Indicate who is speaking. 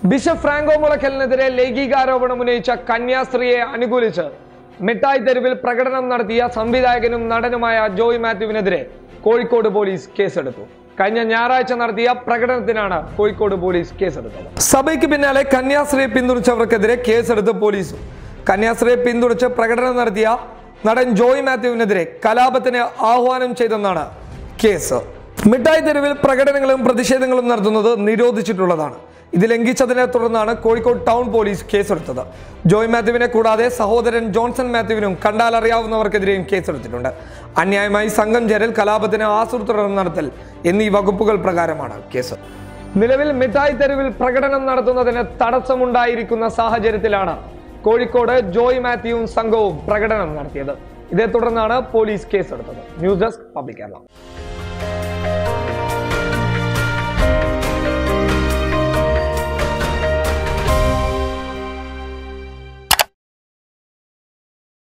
Speaker 1: Bishop Franco മുളയ്ക്കലിനെതിരെ ലൈംഗികാരോപണം ഉന്നയിച്ച കന്യാസ്ത്രീയെ അനുകൂലിച്ച് മിഠായി തെരുവിൽ പ്രകടനം നടത്തിയ സംവിധായകനും നടനുമായ ജോയ് മാത്യുവിനെതിരെ കോഴിക്കോട് പോലീസ് കേസെടുത്തു. കഴിഞ്ഞ ഞായറാഴ്ച നടത്തിയ പ്രകടനത്തിനാണ് കോഴിക്കോട് പോലീസ് കേസെടുത്തത്. സഭയ്ക്ക് പിന്നാലെ കന്യാസ്ത്രീയെ പിന്തുണച്ചവർക്കെതിരെ കേസെടുത്ത് പോലീസും. കന്യാസ്ത്രീയെ പിന്തുണച്ച് പ്രകടനം നടത്തിയ നടൻ ജോയ് മാത്യുവിനെതിരെ കലാപത്തിന് ആഹ്വാനം ചെയ്തെന്നാണ് കേസ്. മിഠായി തെരുവിൽ പ്രകടനങ്ങളും പ്രതിഷേധങ്ങളും നടത്തുന്നത് നിരോധിച്ചിട്ടുള്ളതാണ്. ഇത് ലംഘിച്ചതിനെ തുടർന്നാണ് കോഴിക്കോട് ടൗൺ പോലീസ് കേസെടുത്തത്. ജോയ് മാത്യുവിനെ കൂടാതെ സഹോദരൻ ജോൺസൺ മാത്യുവിനും കണ്ടാലറിയാവുന്നവർക്കെതിരെയും കേസെടുത്തിട്ടുണ്ട്. അന്യായമായി സംഘം ചേരൽ, കലാപത്തിന് ആസൂത്രണം നടത്തൽ എന്നീ വകുപ്പുകൾ പ്രകാരമാണ് കേസ്. നിലവിൽ മിഠായി തെരുവിൽ പ്രകടനം നടത്തുന്നതിന് തടസ്സമുണ്ടായിരിക്കുന്ന സാഹചര്യത്തിലാണ് കോഴിക്കോട് ജോയ് മാത്യുവും സംഘവും പ്രകടനം നടത്തിയത്. ഇതേ തുടർന്നാണ് പോലീസ് കേസെടുത്തത്. News desk public Kerala.